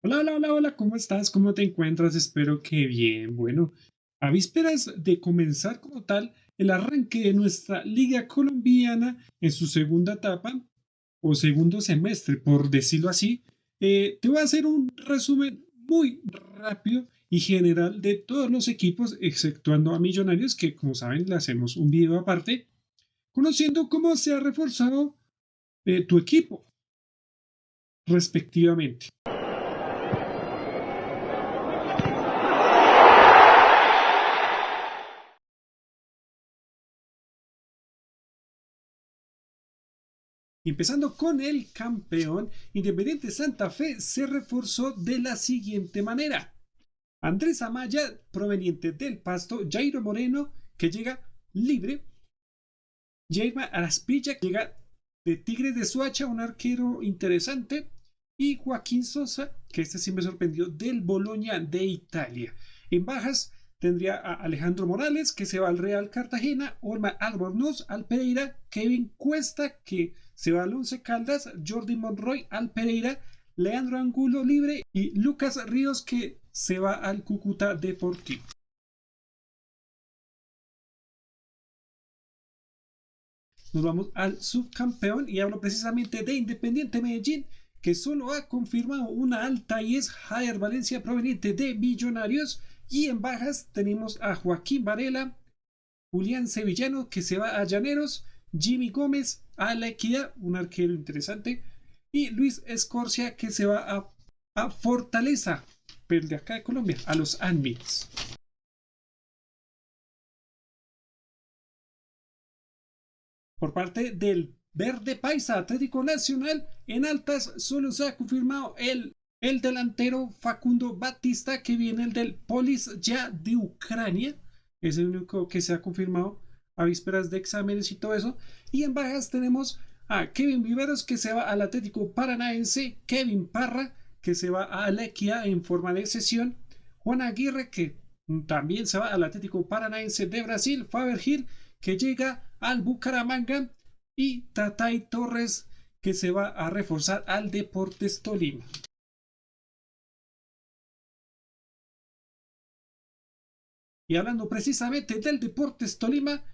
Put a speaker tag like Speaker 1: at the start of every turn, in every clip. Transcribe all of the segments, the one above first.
Speaker 1: Hola, hola, hola, hola, ¿cómo estás? ¿Cómo te encuentras? Espero que bien. Bueno, a vísperas de comenzar como tal el arranque de nuestra Liga Colombiana en su segunda etapa o segundo semestre, por decirlo así, te voy a hacer un resumen muy rápido y general de todos los equipos, exceptuando a Millonarios, que como saben le hacemos un video aparte, conociendo cómo se ha reforzado tu equipo respectivamente. Empezando con el campeón, Independiente Santa Fe se reforzó de la siguiente manera. Andrés Amaya, proveniente del Pasto, Jairo Moreno, que llega libre, Jaime Araspilla, que llega de Tigres de Suacha, un arquero interesante, y Joaquín Sosa, que este sí me sorprendió, del Boloña de Italia. En bajas tendría a Alejandro Morales, que se va al Real Cartagena, Olma Albornoz al Pereira, Kevin Cuesta, que se va al Once Caldas, Jordi Monroy al Pereira, Leandro Angulo libre y Lucas Ríos, que se va al Cúcuta Deportivo. Nos vamos al subcampeón y hablo precisamente de Independiente Medellín, que solo ha confirmado una alta y es Jair Valencia proveniente de Millonarios. Y en bajas tenemos a Joaquín Varela, Julián Sevillano, que se va a Llaneros, Jimmy Gómez a La Equidad, un arquero interesante, y Luis Escorcia, que se va a Fortaleza, pero de acá de Colombia, a los Anmits. Por parte del Verde Paisa Atlético Nacional, en altas solo se ha confirmado el delantero Facundo Batista, que viene el del Polis ya de Ucrania. Es el único que se ha confirmado a vísperas de exámenes y todo eso. Y en bajas tenemos a Kevin Viveros, que se va al Atlético Paranaense, Kevin Parra, que se va a Alequia en forma de sesión, Juan Aguirre, que también se va al Atlético Paranaense de Brasil, Faber Gil, que llega al Bucaramanga, y Tatay Torres, que se va a reforzar al Deportes Tolima. Y hablando precisamente del Deportes Tolima,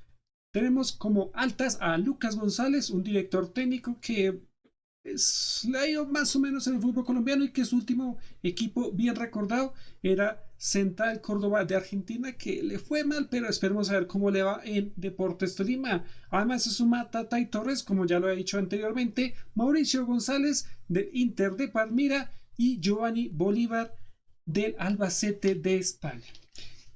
Speaker 1: tenemos como altas a Lucas González, un director técnico que le ha ido más o menos en el fútbol colombiano y que su último equipo bien recordado era Central Córdoba de Argentina, que le fue mal, pero esperemos a ver cómo le va en Deportes Tolima. Además se suma Tata y Torres, como ya lo he dicho anteriormente, Mauricio González del Inter de Palmira y Giovanni Bolívar del Albacete de España.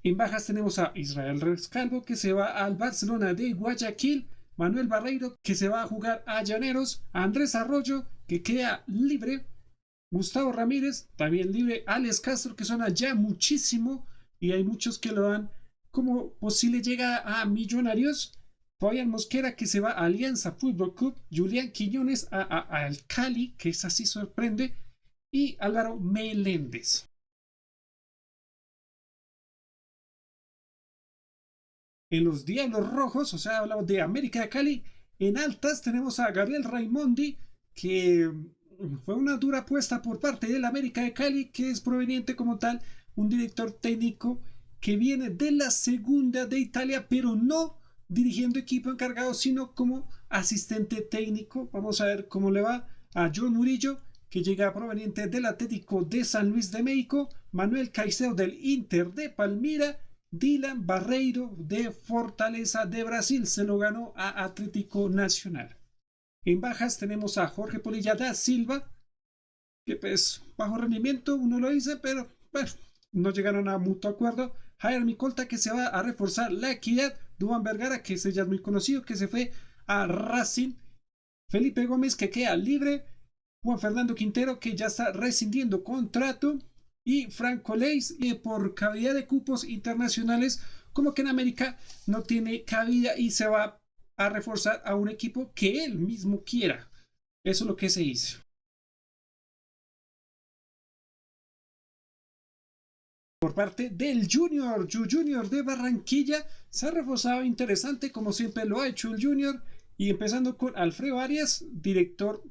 Speaker 1: En bajas tenemos a Israel Rescalvo, que se va al Barcelona de Guayaquil, Manuel Barreiro, que se va a jugar a Llaneros, a Andrés Arroyo, que queda libre, Gustavo Ramírez, también libre, Alex Castro, que suena ya muchísimo y hay muchos que lo dan como posible llegada a Millonarios, Fabián Mosquera, que se va a Alianza Fútbol Club, Julián Quiñones al Cali, que es así sorprende, y Álvaro Meléndez. En los Diablos Rojos, o sea, hablamos de América de Cali. En altas tenemos a Gabriel Raimondi, que fue una dura apuesta por parte del América de Cali, que es proveniente como tal, un director técnico que viene de la segunda de Italia, pero no dirigiendo equipo encargado, sino como asistente técnico. Vamos a ver cómo le va a John Murillo, que llega proveniente del Atlético de San Luis de México, Manuel Caicedo del Inter de Palmira, Dylan Barreiro de Fortaleza de Brasil se lo ganó a Atlético Nacional. En bajas tenemos a Jorge Polilla da Silva, que pues bajo rendimiento uno lo dice, pero bueno, no llegaron a mutuo acuerdo. Jair Micolta, que se va a reforzar la equidad. Duan Vergara, que ese ya es muy conocido, que se fue a Racing. Felipe Gómez, que queda libre. Juan Fernando Quintero, que ya está rescindiendo contrato, y Franco Leis, y por cavidad de cupos internacionales, como que en América no tiene cabida y se va a reforzar a un equipo que él mismo quiera. Eso es lo que se hizo. Por parte del Junior de Barranquilla, se ha reforzado interesante, como siempre lo ha hecho el Junior, y empezando con Alfredo Arias, director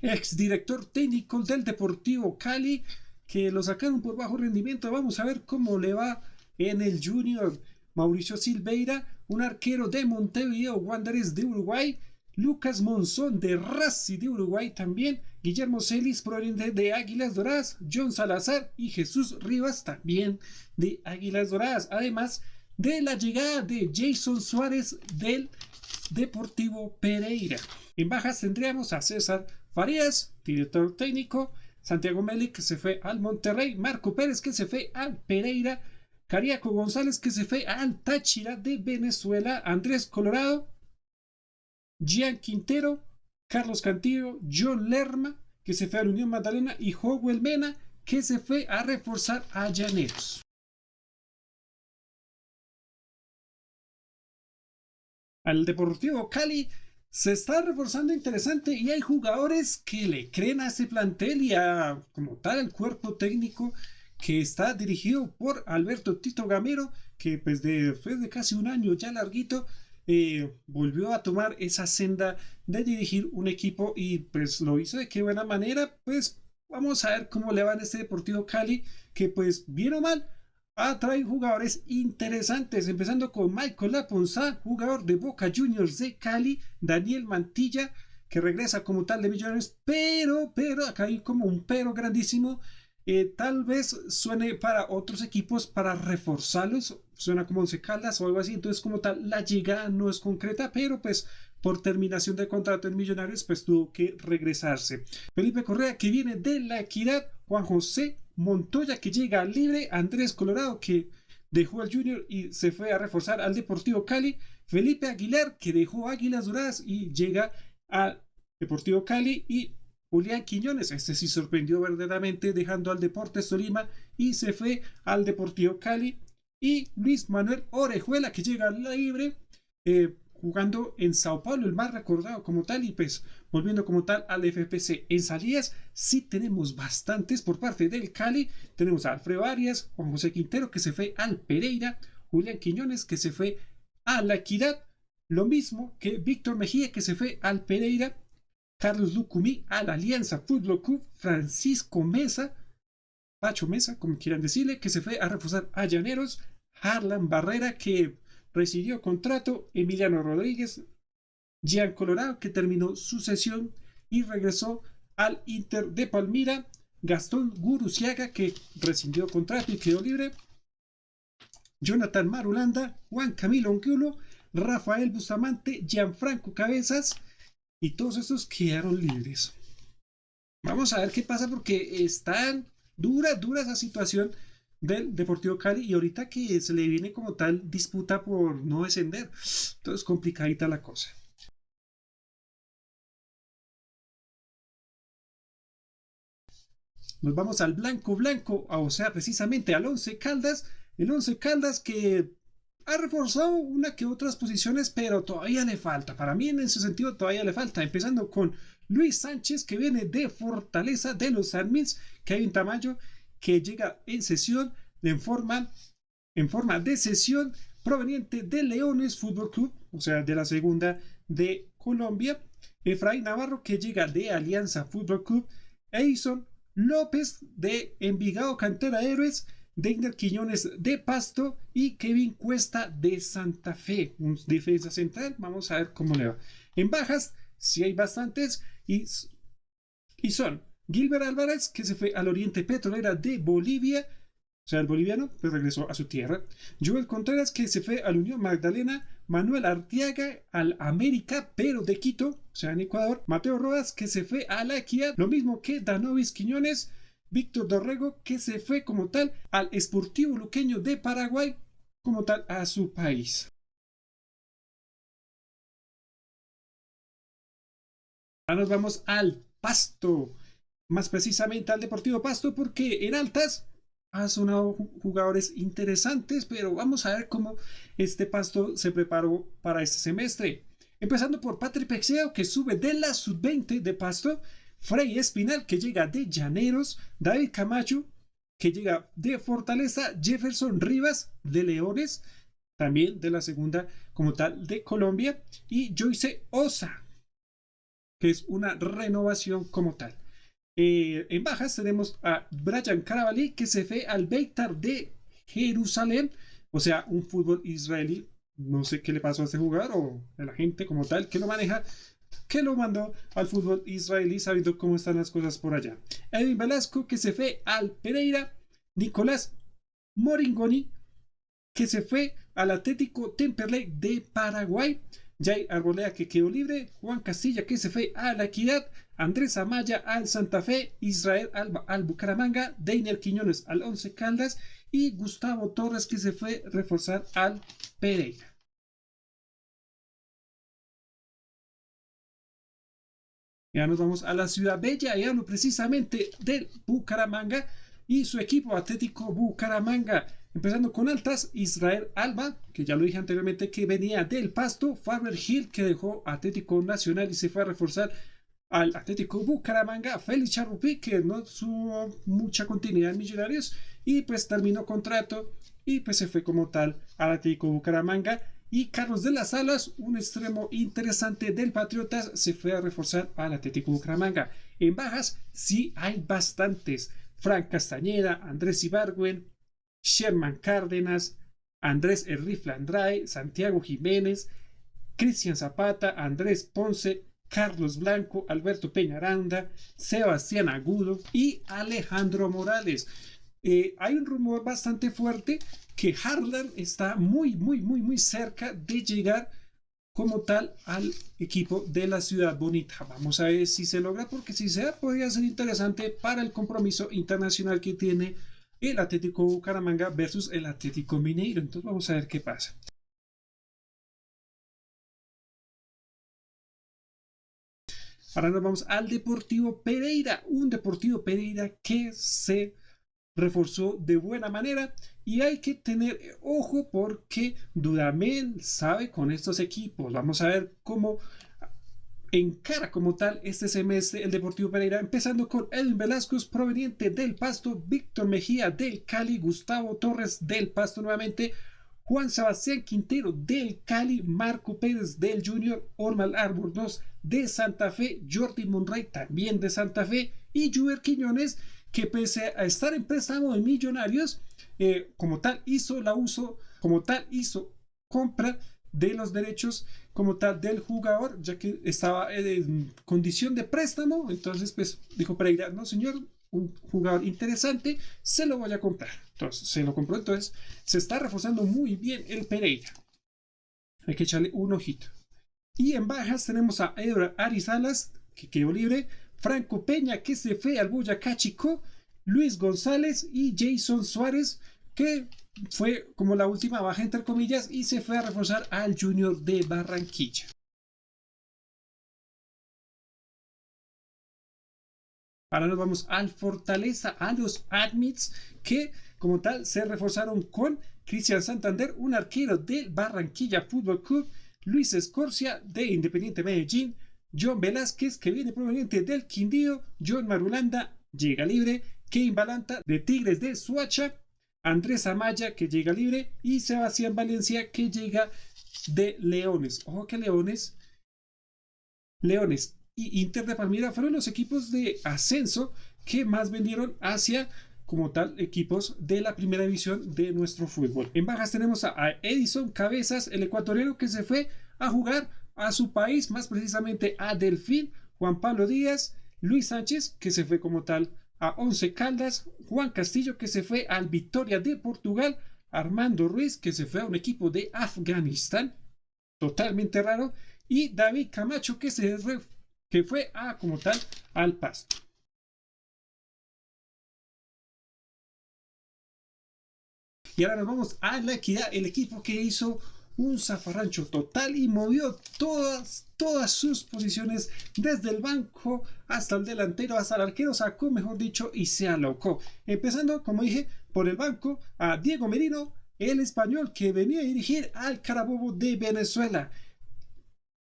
Speaker 1: exdirector técnico del Deportivo Cali, que lo sacaron por bajo rendimiento. Vamos a ver cómo le va en el Junior. Mauricio Silveira, un arquero de Montevideo Wanderers de Uruguay. Lucas Monzón de Racing de Uruguay también. Guillermo Celis, proveniente de Águilas Doradas. John Salazar y Jesús Rivas, también de Águilas Doradas. Además de la llegada de Jason Suárez del Deportivo Pereira. En bajas tendríamos a César Farías, director técnico. Santiago Meli, que se fue al Monterrey. Marco Pérez, que se fue al Pereira. Cariaco González, que se fue al Táchira de Venezuela. Andrés Colorado. Gian Quintero, Carlos Cantillo, John Lerma, que se fue a la Unión Magdalena, y Joel Mena, que se fue a reforzar a Llaneros. Al Deportivo Cali se está reforzando interesante y hay jugadores que le creen a ese plantel y a como tal el cuerpo técnico que está dirigido por Alberto Tito Gamero, que pues después de casi un año ya larguito volvió a tomar esa senda de dirigir un equipo y pues lo hizo de qué buena manera. Pues vamos a ver cómo le va en este Deportivo Cali, que pues bien o mal ha traído jugadores interesantes, empezando con Michael Laponza, jugador de Boca Juniors de Cali. Daniel Mantilla, que regresa como tal de Millonarios, pero acá hay como un pero grandísimo. Tal vez suene para otros equipos para reforzarlos, suena como Once Caldas o algo así. Entonces, como tal, la llegada no es concreta, pero pues por terminación de contrato en Millonarios pues tuvo que regresarse. Felipe Correa, que viene de La Equidad. Juan José Montoya, que llega libre. Andrés Colorado, que dejó al Junior y se fue a reforzar al Deportivo Cali. Felipe Aguilar, que dejó Águilas Doradas y llega al Deportivo Cali. Y Julián Quiñones, este sí sorprendió verdaderamente, dejando al Deportes Tolima y se fue al Deportivo Cali. Y Luis Manuel Orejuela, que llega libre, jugando en Sao Paulo, el más recordado como tal, y pues volviendo como tal al FPC. En salidas sí tenemos bastantes por parte del Cali. Tenemos a Alfredo Arias, Juan José Quintero, que se fue al Pereira, Julián Quiñones, que se fue a La Equidad, lo mismo que Víctor Mejía, que se fue al Pereira, Carlos Lucumí a la Alianza Fútbol Club, Francisco Mesa, Pacho Mesa, como quieran decirle, que se fue a reforzar a Llaneros, Harlan Barrera, que recibió contrato, Emiliano Rodríguez, Gian Colorado, que terminó su sesión y regresó al Inter de Palmira, Gastón Guruciaga, que rescindió contrato y quedó libre, Jonathan Marulanda, Juan Camilo Ongulo, Rafael Bustamante, Gianfranco Cabezas, y todos estos quedaron libres. Vamos a ver qué pasa, porque está dura esa situación del Deportivo Cali, y ahorita que se le viene como tal disputa por no descender, entonces complicadita la cosa. Nos vamos al blanco, o sea, precisamente al Once Caldas. El Once Caldas, que ha reforzado una que otras posiciones, pero todavía le falta. Para mí, en ese sentido, todavía le falta. Empezando con Luis Sánchez, que viene de Fortaleza de los Admins. Kevin Tamayo, que llega en sesión, en forma de sesión, proveniente de Leones Fútbol Club, o sea, de la segunda de Colombia. Efraín Navarro, que llega de Alianza Fútbol Club. Edison López, de Envigado Cantera Héroes. Deiner Quiñones de Pasto y Kevin Cuesta de Santa Fe, un defensa central. Vamos a ver cómo le va. En bajas, sí hay bastantes, y son Gilbert Álvarez, que se fue al Oriente Petrolera de Bolivia, o sea, el boliviano, pues regresó a su tierra. Joel Contreras, que se fue a la Unión Magdalena. Manuel Arteaga al América, pero de Quito, o sea, en Ecuador. Mateo Rodas, que se fue a La Equidad, lo mismo que Danovis Quiñones. Víctor Dorrego, que se fue como tal al Sportivo Luqueño de Paraguay, como tal a su país. Ahora nos vamos al Pasto, más precisamente al Deportivo Pasto, porque en altas ha sonado jugadores interesantes, pero vamos a ver cómo este Pasto se preparó para este semestre. Empezando por Patrick Pexeo, que sube de la sub-20 de Pasto. Frey Espinal, que llega de Llaneros. David Camacho, que llega de Fortaleza. Jefferson Rivas, de Leones, también de la segunda como tal de Colombia. Y Joyce Osa, que es una renovación como tal. En bajas tenemos a Brian Carabalí, que se fue al Beitar de Jerusalén, o sea, un fútbol israelí. No sé qué le pasó a este jugador o a la gente como tal que lo maneja, que lo mandó al fútbol israelí sabiendo cómo están las cosas por allá. Edwin Velasco, que se fue al Pereira. Nicolás Moringoni, que se fue al Atlético Temperley de Paraguay. Jay Arboleda, que quedó libre. Juan Castilla, que se fue a La Equidad. Andrés Amaya al Santa Fe. Israel Alba al Bucaramanga. Deiner Quiñones al Once Caldas. Y Gustavo Torres, que se fue a reforzar al Pereira. Ya nos vamos a la ciudad bella, ya no precisamente del Bucaramanga y su equipo Atlético Bucaramanga. Empezando con altas, Israel Alba, que ya lo dije anteriormente que venía del Pasto, Farmer Hill, que dejó Atlético Nacional y se fue a reforzar al Atlético Bucaramanga, Félix Charrupi, que no tuvo mucha continuidad en Millonarios y pues terminó contrato y pues se fue como tal al Atlético Bucaramanga. Y Carlos de las Alas, un extremo interesante del Patriotas, se fue a reforzar al Atlético Bucaramanga. En bajas sí hay bastantes. Frank Castañeda, Andrés Ibargüen, Sherman Cárdenas, Andrés El Rifle Andrade, Santiago Jiménez, Cristian Zapata, Andrés Ponce, Carlos Blanco, Alberto Peñaranda, Sebastián Agudo y Alejandro Morales. Hay un rumor bastante fuerte que Harlan está muy cerca de llegar como tal al equipo de la Ciudad Bonita. Vamos a ver si se logra, porque si se da podría ser interesante para el compromiso internacional que tiene el Atlético Bucaramanga versus el Atlético Mineiro. Entonces vamos a ver qué pasa. Ahora nos vamos al Deportivo Pereira, un Deportivo Pereira que se reforzó de buena manera y hay que tener ojo porque Dudamel sabe con estos equipos. Vamos a ver cómo encara como tal este semestre el Deportivo Pereira, empezando con Edwin Velasco proveniente del Pasto, Víctor Mejía del Cali, Gustavo Torres del Pasto nuevamente, Juan Sebastián Quintero del Cali, Marco Pérez del Junior, Ormal Albornoz de Santa Fe, Jordi Monray también de Santa Fe y Juber Quiñones, que pese a estar en préstamo de Millonarios, como tal hizo compra de los derechos como tal del jugador, ya que estaba en condición de préstamo. Entonces pues dijo Pereira, no señor, un jugador interesante, se lo voy a comprar. Entonces se lo compró. Entonces se está reforzando muy bien el Pereira, hay que echarle un ojito. Y en bajas tenemos a Edward Arizalas, que quedó libre, Franco Peña, que se fue al Boyacá Chicó, Luis González y Jason Suárez, que fue como la última baja entre comillas y se fue a reforzar al Junior de Barranquilla. Ahora nos vamos al Fortaleza, a los Admits, que como tal se reforzaron con Cristian Santander, un arquero del Barranquilla Fútbol Club, Luis Escorcia de Independiente Medellín, John Velázquez, que viene proveniente del Quindío, John Marulanda llega libre, Kevin Balanta de Tigres de Suacha, Andrés Amaya, que llega libre, y Sebastián Valencia, que llega de Leones. Ojo que Leones y Inter de Palmira fueron los equipos de ascenso que más vendieron hacia como tal equipos de la primera división de nuestro fútbol. En bajas tenemos a Edison Cabezas, el ecuatoriano, que se fue a jugar a su país, más precisamente a Delfín, Juan Pablo Díaz, Luis Sánchez, que se fue como tal a Once Caldas, Juan Castillo, que se fue al Victoria de Portugal, Armando Ruiz, que se fue a un equipo de Afganistán, totalmente raro, y David Camacho, que fue a como tal al Pasto. Y ahora nos vamos a La Equidad, el equipo que hizo un zafarrancho total y movió todas sus posiciones, desde el banco hasta el delantero, hasta el arquero sacó, mejor dicho, y se alocó. Empezando, como dije, por el banco a Diego Merino, el español que venía a dirigir al Carabobo de Venezuela.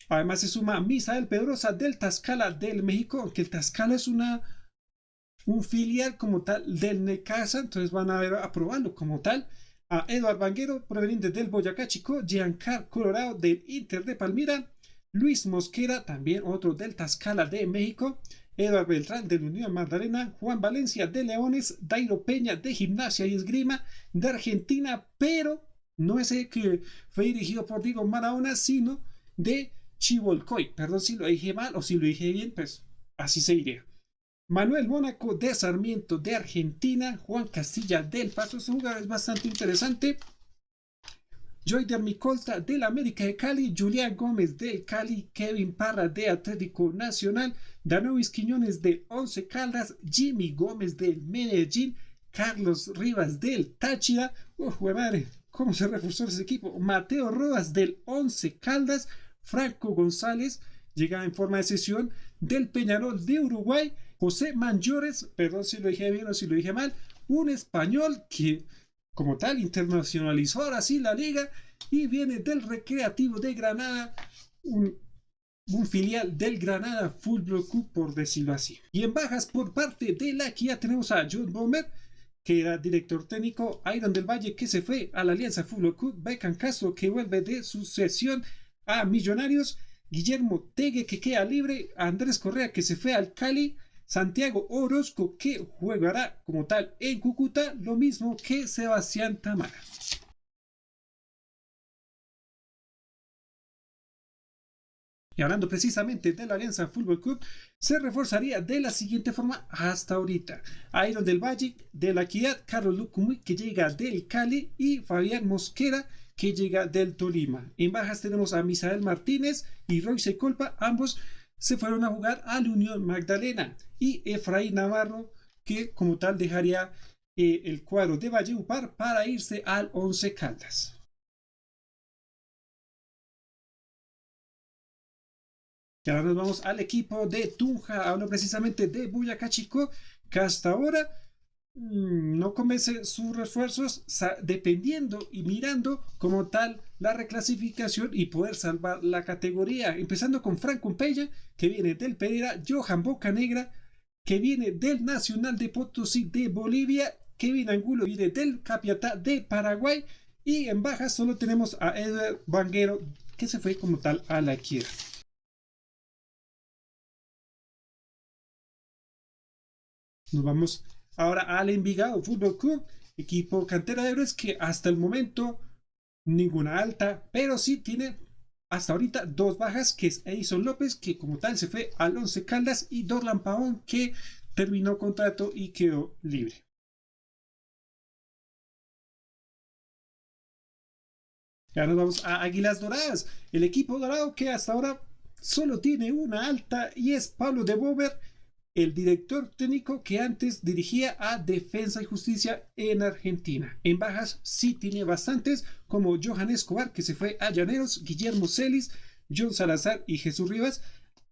Speaker 1: Además se suma Misael Pedrosa del Tlaxcala del México, aunque el Tlaxcala es un filial como tal del Necaxa, entonces van a ver a probarlo como tal. A Eduard Vanguero, proveniente del Boyacá Chicó, Giancar Colorado del Inter de Palmira, Luis Mosquera, también otro del Tlaxcala de México, Eduardo Beltrán de la Unión Magdalena, Juan Valencia de Leones, Dairo Peña de Gimnasia y Esgrima de Argentina, pero no ese que fue dirigido por Diego Maradona, sino de Chivilcoy. Perdón si lo dije mal o si lo dije bien, pues así se diría. Manuel Mónaco de Sarmiento de Argentina, Juan Castilla del Paso, ese jugador es bastante interesante. Joyder Micolta del América de Cali, Julián Gómez del Cali, Kevin Parra de Atlético Nacional, Danovis Quiñones del Once Caldas, Jimmy Gómez del Medellín, Carlos Rivas del Táchira, madre, ¿cómo se reforzó ese equipo? Mateo Rodas del Once Caldas, Franco González, llega en forma de cesión del Peñarol de Uruguay, José Manllores, perdón si lo dije bien o si lo dije mal, un español que como tal internacionalizó ahora sí la liga y viene del Recreativo de Granada, un filial del Granada Fútbol Club, por decirlo así. Y en bajas por parte de la Equidad tenemos a John Bomber, que era director técnico, Iron del Valle, que se fue a la Alianza Fútbol Club, Beckham Castro, que vuelve de su cesión a Millonarios, Guillermo Tegue, que queda libre, Andrés Correa, que se fue al Cali, Santiago Orozco, que jugará como tal en Cúcuta, lo mismo que Sebastián Tamara. Y hablando precisamente de la Alianza Fútbol Club, se reforzaría de la siguiente forma hasta ahorita. Iron del Valle de la Equidad, Carlos Lucumuy, que llega del Cali, y Fabián Mosquera, que llega del Tolima. En bajas tenemos a Misael Martínez y Royce Colpa, ambos se fueron a jugar a la Unión Magdalena, y Efraín Navarro, que como tal dejaría el cuadro de Valledupar para irse al Once Caldas. Y ahora nos vamos al equipo de Tunja, hablo precisamente de Boyacá Chicó, que hasta ahora no convence sus refuerzos, dependiendo y mirando como tal la reclasificación y poder salvar la categoría, empezando con Franco Pella, que viene del Pereira, Johan Bocanegra, que viene del Nacional de Potosí de Bolivia, Kevin Angulo viene del Capiatá de Paraguay, y en baja solo tenemos a Edward Vanguero, que se fue como tal a la Equidad. Nos vamos ahora al Envigado Fútbol Club, equipo cantera de héroes que hasta el momento ninguna alta, pero sí tiene hasta ahorita dos bajas, que es Edison López, que como tal se fue al Once Caldas, y Dorlan Pavón, que terminó contrato y quedó libre. Ya nos vamos a Águilas Doradas, el equipo dorado que hasta ahora solo tiene una alta, y es Pablo de Bober, el director técnico que antes dirigía a Defensa y Justicia en Argentina. En bajas sí tiene bastantes, como Johan Escobar, que se fue a Llaneros, Guillermo Celis, John Salazar y Jesús Rivas,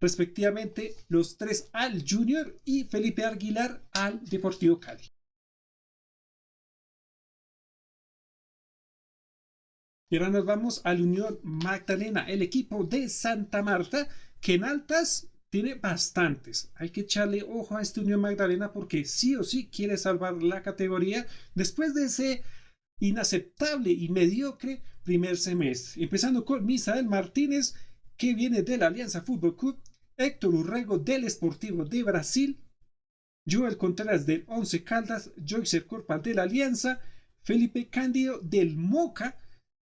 Speaker 1: respectivamente los tres al Junior, y Felipe Aguilar al Deportivo Cali. Y ahora nos vamos a la Unión Magdalena, el equipo de Santa Marta, que en altas tiene bastantes. Hay que echarle ojo a este Unión Magdalena porque sí o sí quiere salvar la categoría después de ese inaceptable y mediocre primer semestre. Empezando con Misael Martínez, que viene de la Alianza Fútbol Club, Héctor Urrego del Esportivo de Brasil, Joel Contreras del Once Caldas, Joycer Corpa de la Alianza, Felipe Cándido del Moca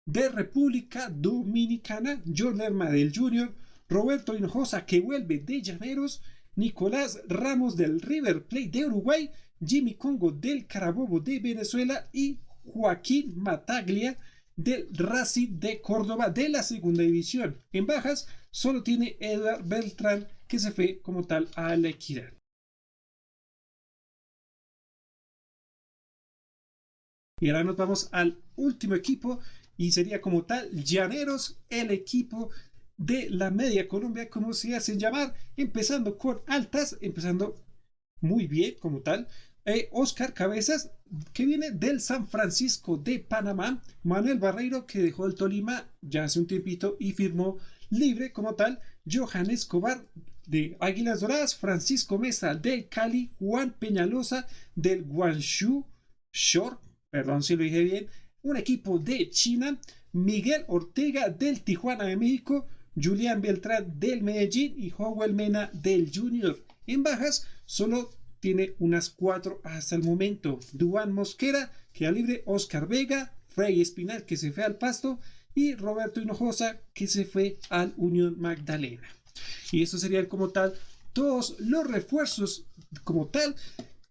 Speaker 1: de República Dominicana, John Lerma del Junior, Roberto Hinojosa, que vuelve de Llaneros, Nicolás Ramos del River Plate de Uruguay, Jimmy Congo del Carabobo de Venezuela, y Joaquín Mataglia del Racing de Córdoba de la segunda división. En bajas solo tiene Edgar Beltrán, que se fue como tal a la Equidad. Y ahora nos vamos al último equipo, y sería como tal Llaneros, el equipo de la media Colombia, como se hacen llamar, empezando con altas, empezando muy bien como tal. Oscar Cabezas, que viene del San Francisco de Panamá, Manuel Barreiro, que dejó el Tolima ya hace un tiempito y firmó libre como tal, Johan Escobar de Águilas Doradas, Francisco Mesa del Cali, Juan Peñalosa del Guangzhou Shore, perdón si lo dije bien, un equipo de China, Miguel Ortega del Tijuana de México, Julián Beltrán del Medellín y Howell Mena del Junior. En bajas solo tiene unas 4 hasta el momento. Duván Mosquera, queda libre. Oscar Vega, Frey Espinal, que se fue al Pasto, y Roberto Hinojosa, que se fue al Unión Magdalena. Y eso serían como tal todos los refuerzos como tal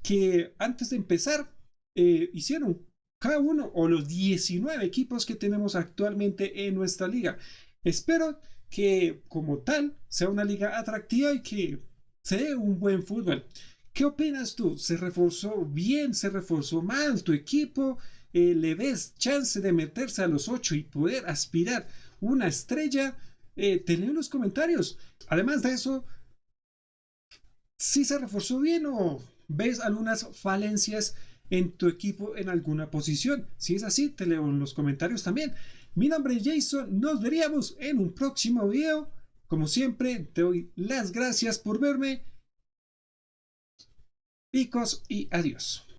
Speaker 1: que antes de empezar hicieron cada uno o los 19 equipos que tenemos actualmente en nuestra liga. Espero que como tal sea una liga atractiva y que se dé un buen fútbol. ¿Qué opinas tú? ¿Se reforzó bien? ¿Se reforzó mal tu equipo? ¿Le ves chance de meterse a los 8 y poder aspirar una estrella? Tened en los comentarios. Además de eso, ¿sí se reforzó bien o ves algunas falencias en tu equipo en alguna posición? Si es así, te leo en los comentarios también. Mi nombre es Jason, nos veríamos en un próximo video. Como siempre, te doy las gracias por verme. Picos y adiós.